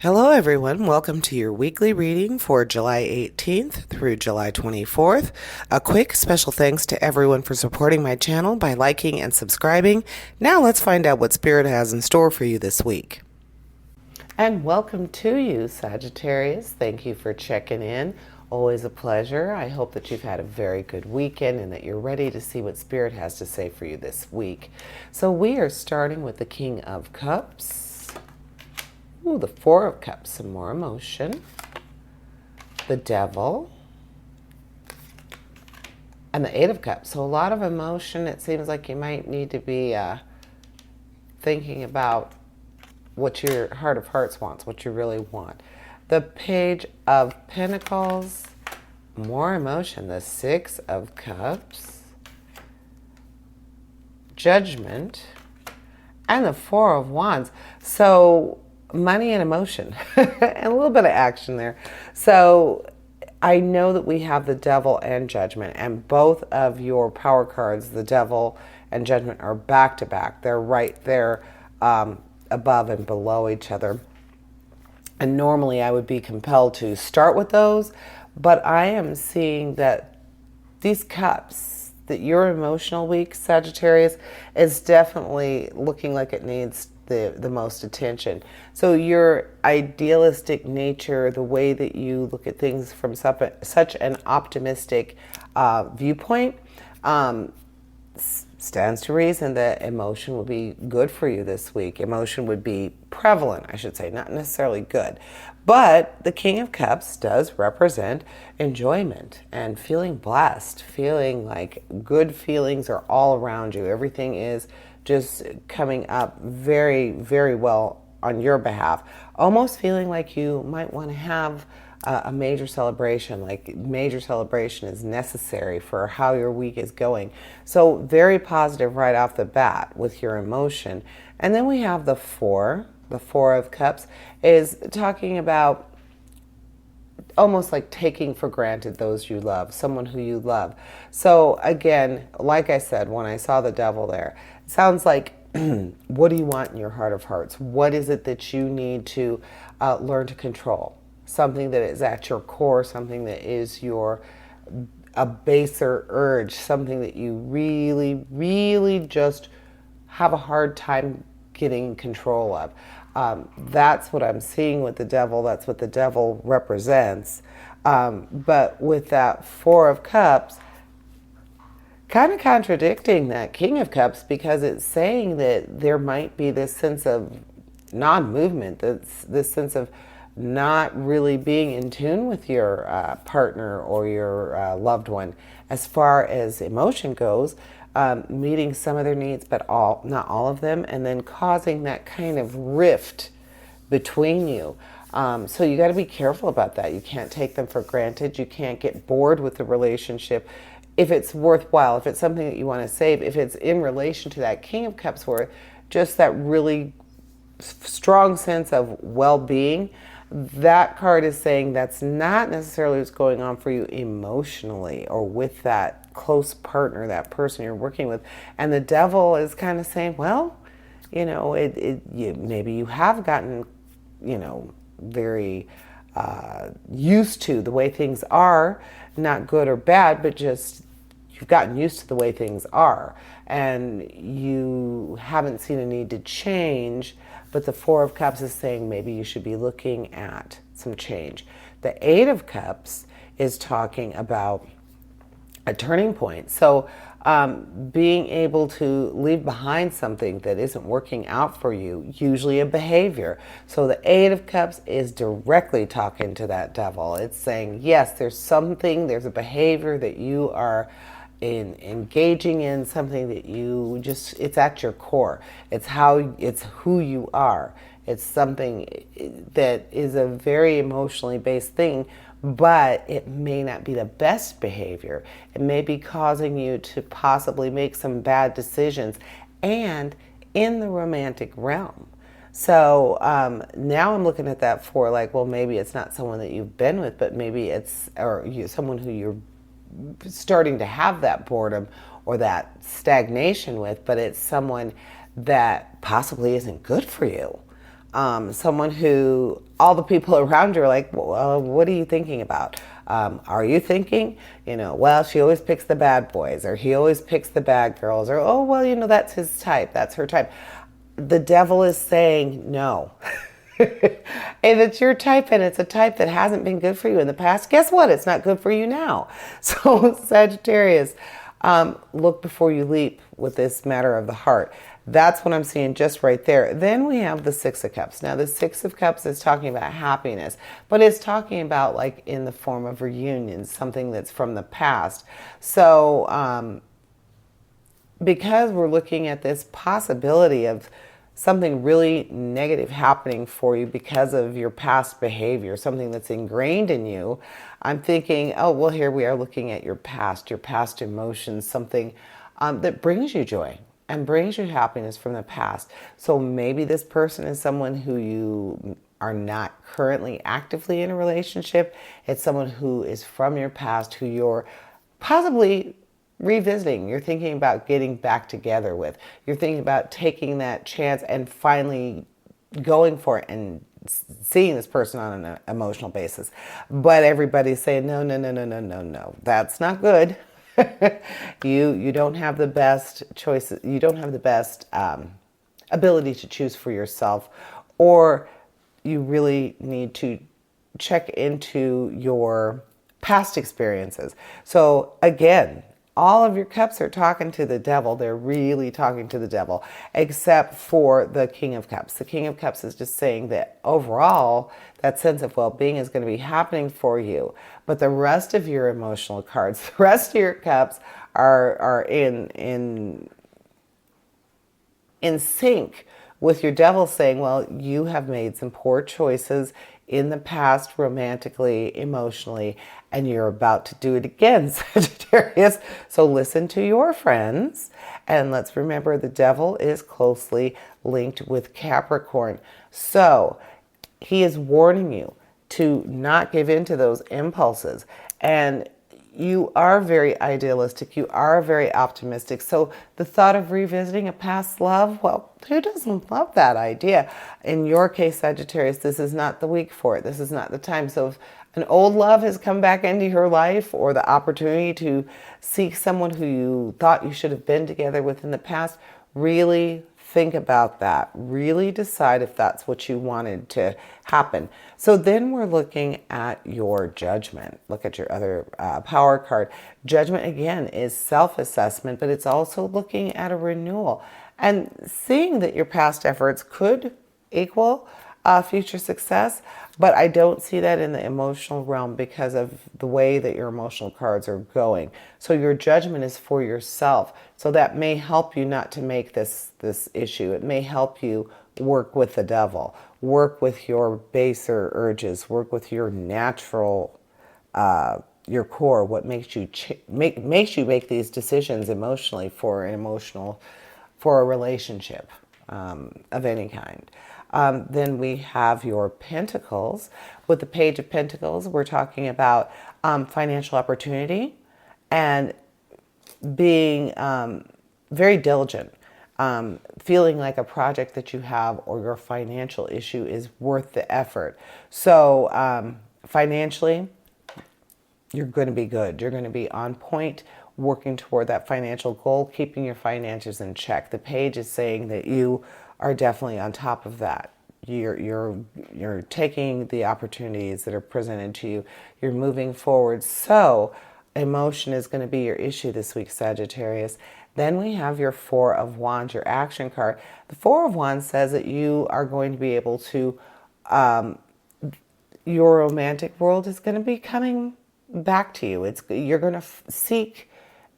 Hello, everyone. Welcome to your weekly reading for July 18th through July 24th. A quick special thanks to everyone for supporting my channel by liking and subscribing. Now let's find out what Spirit has in store for you this week. And welcome to you, Sagittarius. Thank you for checking in. Always a pleasure. I hope that you've had a very good weekend and that you're ready to see what Spirit has to say for you this week. So we are starting with the King of Cups. Ooh, the Four of Cups, some more emotion. The Devil. And the Eight of Cups. So a lot of emotion. It seems like you might need to be thinking about what your heart of hearts wants, what you really want. The Page of Pentacles. More emotion. The Six of Cups. Judgment. And the Four of Wands. So money and emotion and a little bit of action there. So I know that we have the Devil and Judgment, and both of your power cards, the Devil and Judgment, are back to back. They're right there above and below each other. And normally I would be compelled to start with those, but I am seeing that these cups, that your emotional week, Sagittarius, is definitely looking like it needs the most attention. So your idealistic nature, the way that you look at things from such an optimistic viewpoint, stands to reason that emotion will be good for you this week. Emotion would be prevalent, I should say, not necessarily good. But the King of Cups does represent enjoyment and feeling blessed, feeling like good feelings are all around you. Everything is just coming up very, very well on your behalf. Almost feeling like you might want to have a major celebration, like major celebration is necessary for how your week is going. So very positive right off the bat with your emotion. And then we have the Four of Cups is talking about almost like taking for granted those you love, someone who you love. So again, like I said, when I saw the Devil there, it sounds like, what do you want in your heart of hearts? What is it that you need to learn to control? Something that is at your core, something that is a baser urge, something that you really, really just have a hard time getting control of. That's what I'm seeing with the Devil. That's what the Devil represents. But with that Four of Cups, kind of contradicting that King of Cups, because it's saying that there might be this sense of non-movement, this sense of not really being in tune with your partner or your loved one as far as emotion goes, meeting some of their needs, but not all of them, and then causing that kind of rift between you. So you got to be careful about that. You can't take them for granted. You can't get bored with the relationship. If it's worthwhile, if it's something that you want to save, if it's in relation to that King of Cups, where just that really strong sense of well-being, that card is saying that's not necessarily what's going on for you emotionally or with that close partner, that person you're working with. And the Devil is kind of saying, well, you know, maybe you have gotten, you know, very used to the way things are, not good or bad, but just you've gotten used to the way things are, and you haven't seen a need to change. But the Four of Cups is saying maybe you should be looking at some change. The Eight of Cups is talking about a turning point. So being able to leave behind something that isn't working out for you, usually a behavior. So the Eight of Cups is directly talking to that Devil. It's saying, yes, there's a behavior that you are engaging in, something that you just, it's at your core. It's who you are. It's something that is a very emotionally based thing, but it may not be the best behavior. It may be causing you to possibly make some bad decisions, and in the romantic realm. So now I'm looking at that for like, well, maybe it's not someone that you've been with, but maybe it's someone who you're starting to have that boredom or that stagnation with, but it's someone that possibly isn't good for you. Someone who all the people around you are like, well, what are you thinking about? Are you thinking, well, she always picks the bad boys, or he always picks the bad girls, or, oh, well, that's his type, that's her type. The devil is saying no. If it's your type and it's a type that hasn't been good for you in the past, guess what? It's not good for you now. So, Sagittarius, look before you leap with this matter of the heart. That's what I'm seeing just right there. Then we have the Six of Cups. Now, the Six of Cups is talking about happiness, but it's talking about like in the form of reunions, something that's from the past. So, because we're looking at this possibility of something really negative happening for you because of your past behavior, something that's ingrained in you, I'm thinking, oh, well, here we are looking at your past emotions, something that brings you joy and brings you happiness from the past. So maybe this person is someone who you are not currently actively in a relationship. It's someone who is from your past, who you're possibly revisiting. You're thinking about getting back together with. You're thinking about taking that chance and finally going for it and seeing this person on an emotional basis. But everybody's saying, no, no, no, no, no, no, no. That's not good. You don't have the best choices. You don't have the best ability to choose for yourself, or you really need to check into your past experiences. So again, all of your cups are talking to the devil. They're really talking to the devil, except for the King of Cups. The King of Cups is just saying that overall, that sense of well-being is going to be happening for you. But the rest of your emotional cards, the rest of your cups are in sync with your devil saying, well, you have made some poor choices in the past, romantically, emotionally, and you're about to do it again, Sagittarius. So listen to your friends, and let's remember the devil is closely linked with Capricorn. So he is warning you to not give in to those impulses. And you are very idealistic. You are very optimistic. So the thought of revisiting a past love, well, who doesn't love that idea? In your case, Sagittarius, this is not the week for it. This is not the time. So if an old love has come back into your life, or the opportunity to seek someone who you thought you should have been together with in the past, really think about that. Really decide if that's what you wanted to happen. So then we're looking at your judgment. Look at your other power card. Judgment, again, is self-assessment, but it's also looking at a renewal and seeing that your past efforts could equal future success, but I don't see that in the emotional realm because of the way that your emotional cards are going. So your judgment is for yourself. So that may help you not to make this issue. It may help you work with the devil, work with your baser urges, work with your natural, your core, what makes you make these decisions emotionally for a relationship of any kind. Then we have your Pentacles. With the Page of Pentacles, we're talking about financial opportunity and being very diligent, feeling like a project that you have or your financial issue is worth the effort. So financially, you're going to be good. You're going to be on point, working toward that financial goal, keeping your finances in check. The Page is saying that you are definitely on top of that. You're taking the opportunities that are presented to you. You're moving forward. So emotion is going to be your issue this week, Sagittarius. Then we have your Four of Wands, your action card. The Four of Wands says that you are going to be able to, your romantic world is going to be coming back to you. You're going to seek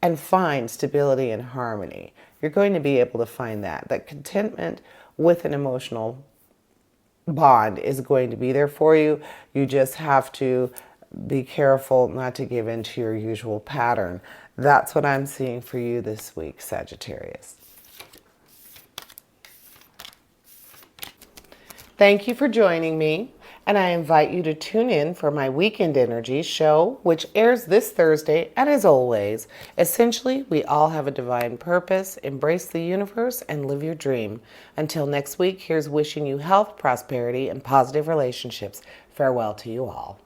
and find stability and harmony. You're going to be able to find that contentment with an emotional bond is going to be there for you. You just have to be careful not to give in to your usual pattern. That's what I'm seeing for you this week, Sagittarius. Thank you for joining me. And I invite you to tune in for my Weekend Energy show, which airs this Thursday. And as always, essentially, we all have a divine purpose. Embrace the universe and live your dream. Until next week, here's wishing you health, prosperity, and positive relationships. Farewell to you all.